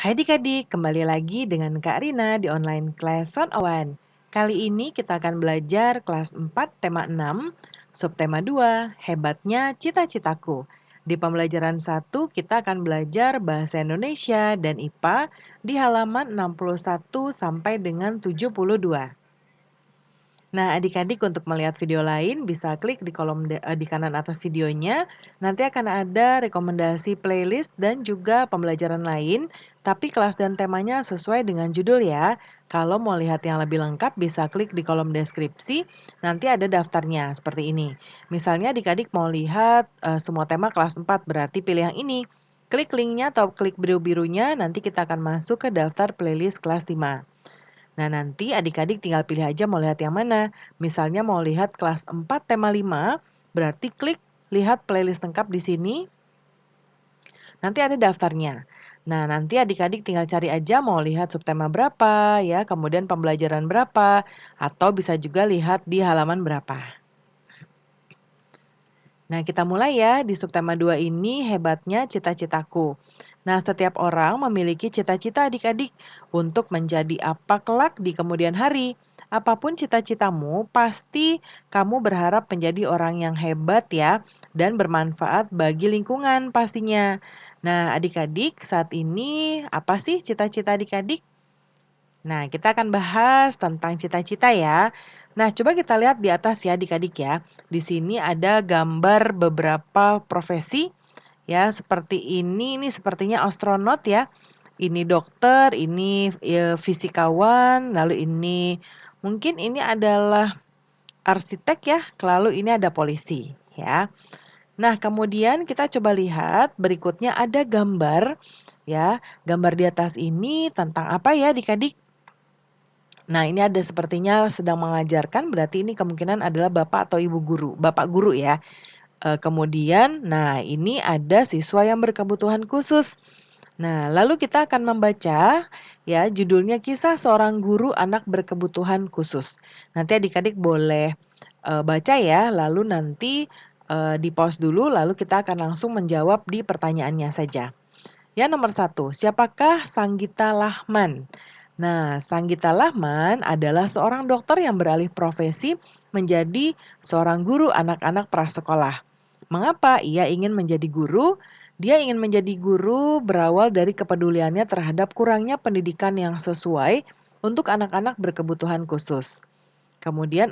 Hai adik-adik, kembali lagi dengan Kak Rina di online class 101. Kali ini kita akan belajar kelas 4 tema 6, subtema 2, hebatnya cita-citaku. Di pembelajaran 1 kita akan belajar bahasa Indonesia dan IPA di halaman 61 sampai dengan 72. Nah, adik-adik untuk melihat video lain bisa klik di di kanan atas videonya. Nanti akan ada rekomendasi playlist dan juga pembelajaran lain, tapi kelas dan temanya sesuai dengan judul ya. Kalau mau lihat yang lebih lengkap bisa klik di kolom deskripsi, nanti ada daftarnya seperti ini. Misalnya adik-adik mau lihat semua tema kelas 4, berarti pilih yang ini. Klik linknya atau klik biru-birunya, nanti kita akan masuk ke daftar playlist kelas 5. Nah, nanti adik-adik tinggal pilih aja mau lihat yang mana. Misalnya mau lihat kelas 4 tema 5, berarti klik lihat playlist lengkap di sini. Nanti ada daftarnya. Nah, nanti adik-adik tinggal cari aja mau lihat subtema berapa ya, kemudian pembelajaran berapa, atau bisa juga lihat di halaman berapa. Nah, kita mulai ya di subtema 2 ini hebatnya cita-citaku. Nah, setiap orang memiliki cita-cita adik-adik untuk menjadi apa kelak di kemudian hari. Apapun cita-citamu, pasti kamu berharap menjadi orang yang hebat ya dan bermanfaat bagi lingkungan pastinya. Nah, adik-adik saat ini apa sih cita-cita adik-adik? Nah, kita akan bahas tentang cita-cita ya. Nah, coba kita lihat di atas ya adik-adik ya. Di sini ada gambar beberapa profesi ya, seperti ini sepertinya astronot ya. Ini dokter, ini fisikawan, lalu ini mungkin ini adalah arsitek ya, lalu ini ada polisi ya. Nah, kemudian kita coba lihat berikutnya ada gambar ya. Gambar di atas ini tentang apa ya adik-adik? Nah, ini ada sepertinya sedang mengajarkan, berarti ini kemungkinan adalah bapak atau ibu guru, bapak guru ya. Kemudian, nah ini ada siswa yang berkebutuhan khusus. Nah, lalu kita akan membaca ya judulnya kisah seorang guru anak berkebutuhan khusus. Nanti adik-adik boleh baca ya, lalu nanti di-pause dulu, lalu kita akan langsung menjawab di pertanyaannya saja. Ya nomor 1, siapakah Sanggita Lahman? Nah, Sanggita Lahman adalah seorang dokter yang beralih profesi menjadi seorang guru anak-anak prasekolah. Mengapa ia ingin menjadi guru? Dia ingin menjadi guru berawal dari kepeduliannya terhadap kurangnya pendidikan yang sesuai untuk anak-anak berkebutuhan khusus. Kemudian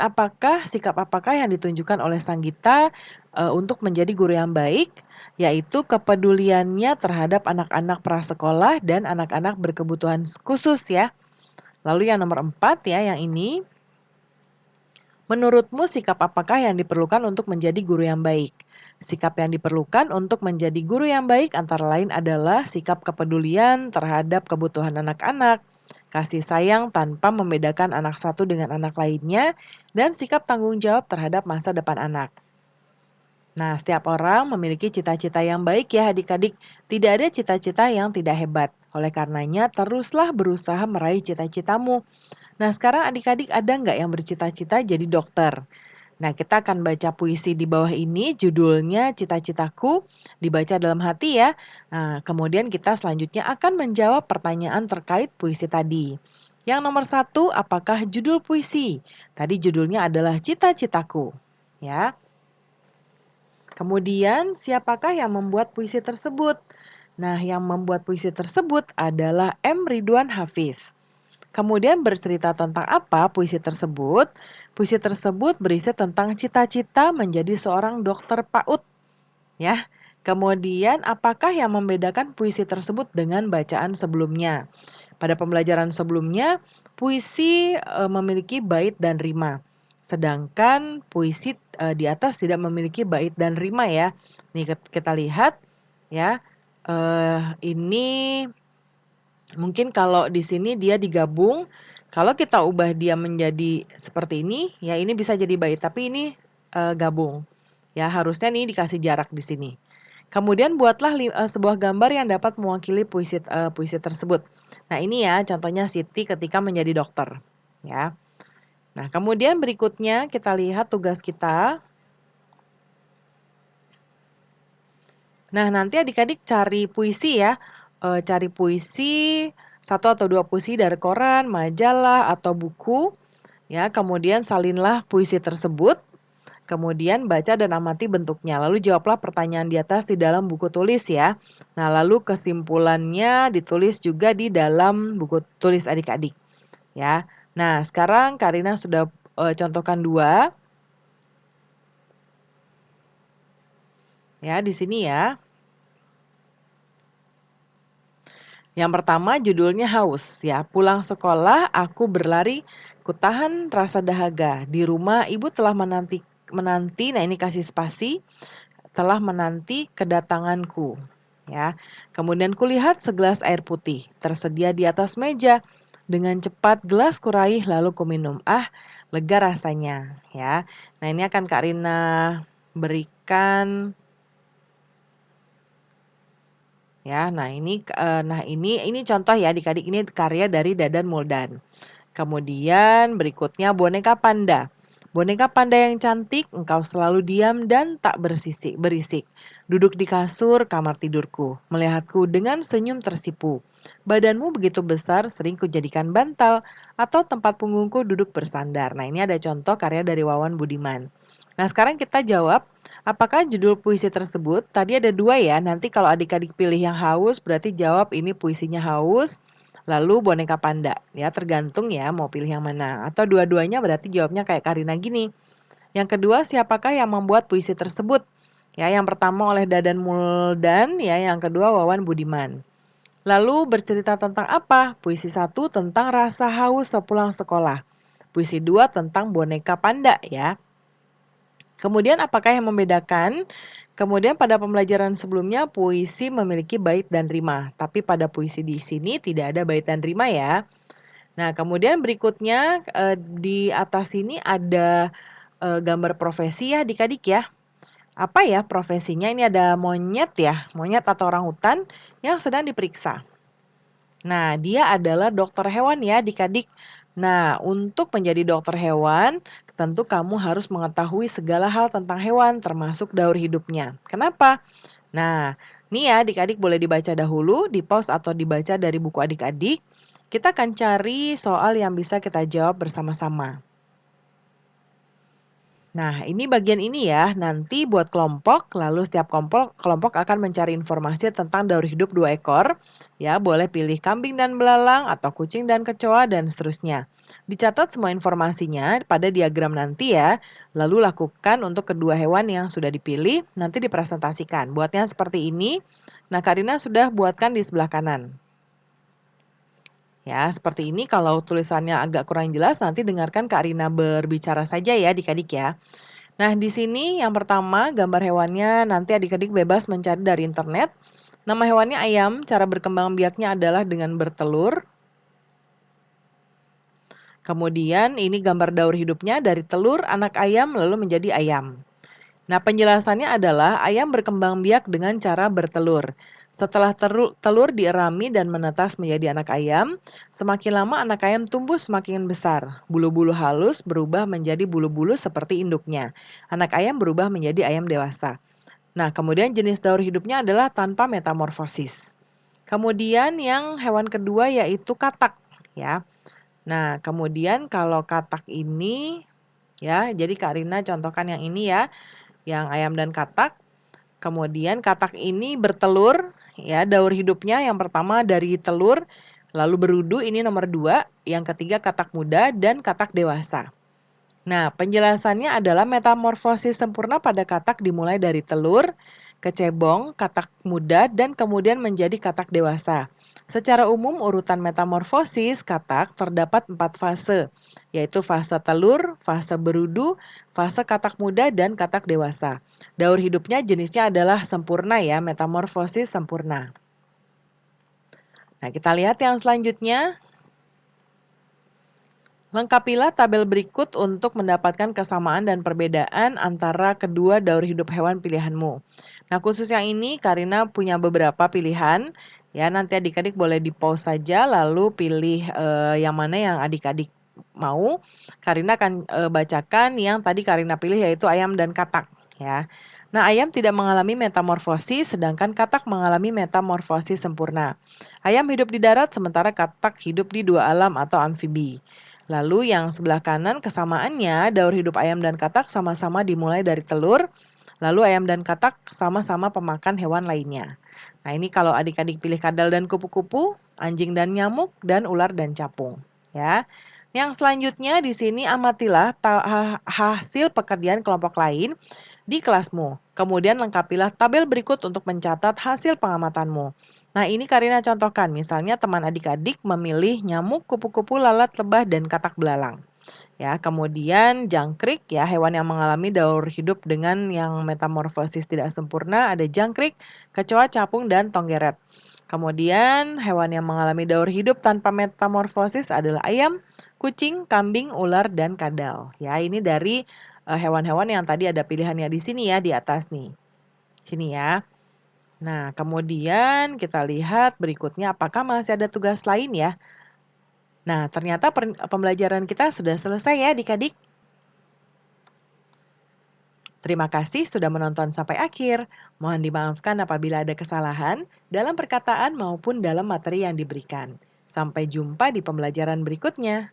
sikap apakah yang ditunjukkan oleh Sanggita untuk menjadi guru yang baik? Yaitu kepeduliannya terhadap anak-anak prasekolah dan anak-anak berkebutuhan khusus ya. Lalu yang nomor 4 ya, yang ini. Menurutmu sikap apakah yang diperlukan untuk menjadi guru yang baik? Sikap yang diperlukan untuk menjadi guru yang baik antara lain adalah sikap kepedulian terhadap kebutuhan anak-anak, kasih sayang tanpa membedakan anak satu dengan anak lainnya, dan sikap tanggung jawab terhadap masa depan anak. Nah, setiap orang memiliki cita-cita yang baik ya adik-adik. Tidak ada cita-cita yang tidak hebat. Oleh karenanya, teruslah berusaha meraih cita-citamu. Nah, sekarang adik-adik ada nggak yang bercita-cita jadi dokter? Nah, kita akan baca puisi di bawah ini, judulnya Cita-Citaku, dibaca dalam hati ya. Nah, kemudian kita selanjutnya akan menjawab pertanyaan terkait puisi tadi. Yang nomor 1, apakah judul puisi? Tadi judulnya adalah Cita-Citaku. Ya. Kemudian, siapakah yang membuat puisi tersebut? Nah, yang membuat puisi tersebut adalah M. Ridwan Hafiz. Kemudian bercerita tentang apa puisi tersebut? Puisi tersebut berisi tentang cita-cita menjadi seorang dokter PAUD. Ya. Kemudian apakah yang membedakan puisi tersebut dengan bacaan sebelumnya? Pada pembelajaran sebelumnya, puisi memiliki bait dan rima. Sedangkan puisi di atas tidak memiliki bait dan rima ya. Nih kita lihat ya. Ini mungkin kalau di sini dia digabung, kalau kita ubah dia menjadi seperti ini, ya ini bisa jadi bait, tapi ini gabung. Ya, harusnya nih dikasih jarak di sini. Kemudian buatlah sebuah gambar yang dapat mewakili puisi tersebut. Nah, ini ya contohnya Siti ketika menjadi dokter, ya. Nah, kemudian berikutnya kita lihat tugas kita. Nah, nanti adik-adik cari puisi ya. cari puisi, satu atau 2 puisi dari koran, majalah, atau buku, ya. Kemudian salinlah puisi tersebut, kemudian baca dan amati bentuknya. Lalu jawablah pertanyaan di atas di dalam buku tulis ya. Nah, lalu kesimpulannya ditulis juga di dalam buku tulis adik-adik, ya. Nah, sekarang Karina sudah, contohkan 2, ya, di sini ya. Yang pertama judulnya haus ya. Pulang sekolah aku berlari, kutahan rasa dahaga. Di rumah ibu telah menanti menanti, nah ini kasih spasi, telah menanti kedatanganku. Ya. Kemudian kulihat segelas air putih tersedia di atas meja. Dengan cepat gelas kuraih lalu kuminum. Ah, lega rasanya ya. Nah, ini akan Kak Rina berikan ya. Nah ini contoh ya Adik-adik, ini karya dari Dadan Muldan. Kemudian berikutnya boneka panda. Boneka panda yang cantik, engkau selalu diam dan tak berisik. Duduk di kasur kamar tidurku, melihatku dengan senyum tersipu. Badanmu begitu besar, sering kujadikan bantal atau tempat punggungku duduk bersandar. Nah, ini ada contoh karya dari Wawan Budiman. Nah, sekarang kita jawab, apakah judul puisi tersebut? Tadi ada 2 ya, nanti kalau adik-adik pilih yang haus, berarti jawab ini puisinya haus, lalu boneka panda. Ya, tergantung ya mau pilih yang mana. Atau dua-duanya berarti jawabnya kayak Karina gini. Yang kedua, siapakah yang membuat puisi tersebut? Ya, yang pertama oleh Dadan Muldan, ya, yang kedua Wawan Budiman. Lalu bercerita tentang apa? Puisi 1 tentang rasa haus sepulang sekolah. Puisi 2 tentang boneka panda ya. Kemudian apakah yang membedakan? Kemudian pada pembelajaran sebelumnya puisi memiliki bait dan rima, tapi pada puisi di sini tidak ada bait dan rima ya. Nah, kemudian berikutnya di atas ini ada gambar profesi ya adik-adik ya. Apa ya profesinya? Ini ada monyet ya, monyet atau orangutan yang sedang diperiksa. Nah, dia adalah dokter hewan ya adik-adik. Nah, untuk menjadi dokter hewan, tentu kamu harus mengetahui segala hal tentang hewan, termasuk daur hidupnya. Kenapa? Nah, nih ya adik-adik boleh dibaca dahulu, di-pause atau dibaca dari buku adik-adik. Kita akan cari soal yang bisa kita jawab bersama-sama. Nah, ini bagian ini ya, nanti buat kelompok, lalu setiap kelompok akan mencari informasi tentang daur hidup 2 ekor. Ya, boleh pilih kambing dan belalang atau kucing dan kecoa dan seterusnya. Dicatat semua informasinya pada diagram nanti ya, lalu lakukan untuk kedua hewan yang sudah dipilih, nanti dipresentasikan. Buatnya seperti ini. Nah, Karina sudah buatkan di sebelah kanan. Ya, seperti ini. Kalau tulisannya agak kurang jelas, nanti dengarkan Kak Rina berbicara saja ya adik-adik ya. Nah, di sini yang pertama gambar hewannya nanti adik-adik bebas mencari dari internet. Nama hewannya ayam, cara berkembang biaknya adalah dengan bertelur. Kemudian ini gambar daur hidupnya dari telur anak ayam lalu menjadi ayam. Nah, penjelasannya adalah ayam berkembang biak dengan cara bertelur. Setelah telur dierami dan menetas menjadi anak ayam, semakin lama anak ayam tumbuh semakin besar. Bulu-bulu halus berubah menjadi bulu-bulu seperti induknya. Anak ayam berubah menjadi ayam dewasa. Nah, kemudian jenis daur hidupnya adalah tanpa metamorfosis. Kemudian yang hewan kedua yaitu katak, ya. Nah, kemudian kalau katak ini, ya, jadi Kak Rina contohkan yang ini ya, yang ayam dan katak. Kemudian katak ini bertelur, ya, daur hidupnya yang pertama dari telur, lalu berudu ini nomor 2, yang ketiga katak muda dan katak dewasa. Nah, penjelasannya adalah metamorfosis sempurna pada katak dimulai dari telur, kecebong, katak muda, dan kemudian menjadi katak dewasa. Secara umum urutan metamorfosis katak terdapat 4 fase, yaitu fase telur, fase berudu, fase katak muda, dan katak dewasa. Daur hidupnya jenisnya adalah sempurna ya, metamorfosis sempurna. Nah, kita lihat yang selanjutnya. Lengkapilah tabel berikut untuk mendapatkan kesamaan dan perbedaan antara kedua daur hidup hewan pilihanmu. Nah, khusus yang ini Karina punya beberapa pilihan. Ya, nanti adik-adik boleh di-pause saja lalu pilih yang mana yang adik-adik mau. Karina akan bacakan yang tadi Karina pilih yaitu ayam dan katak, ya. Nah, ayam tidak mengalami metamorfosis, sedangkan katak mengalami metamorfosis sempurna. Ayam hidup di darat, sementara katak hidup di dua alam atau amfibi. Lalu yang sebelah kanan kesamaannya, daur hidup ayam dan katak sama-sama dimulai dari telur, lalu ayam dan katak sama-sama pemakan hewan lainnya. Nah, ini kalau adik-adik pilih kadal dan kupu-kupu, anjing dan nyamuk, dan ular dan capung. Ya. Yang selanjutnya di sini amatilah hasil pekerjaan kelompok lain di kelasmu. Kemudian lengkapilah tabel berikut untuk mencatat hasil pengamatanmu. Nah, ini Karina contohkan. Misalnya teman adik-adik memilih nyamuk, kupu-kupu, lalat, lebah, dan katak belalang. Ya, kemudian jangkrik ya, hewan yang mengalami daur hidup dengan yang metamorfosis tidak sempurna ada jangkrik, kecoa, capung, dan tonggeret. Kemudian hewan yang mengalami daur hidup tanpa metamorfosis adalah ayam, kucing, kambing, ular, dan kadal. Ya, ini dari hewan-hewan yang tadi ada pilihannya di sini ya, di atas nih. Sini ya. Nah, kemudian kita lihat berikutnya apakah masih ada tugas lain ya. Nah, ternyata pembelajaran kita sudah selesai ya adik-adik. Terima kasih sudah menonton sampai akhir. Mohon dimaafkan apabila ada kesalahan dalam perkataan maupun dalam materi yang diberikan. Sampai jumpa di pembelajaran berikutnya.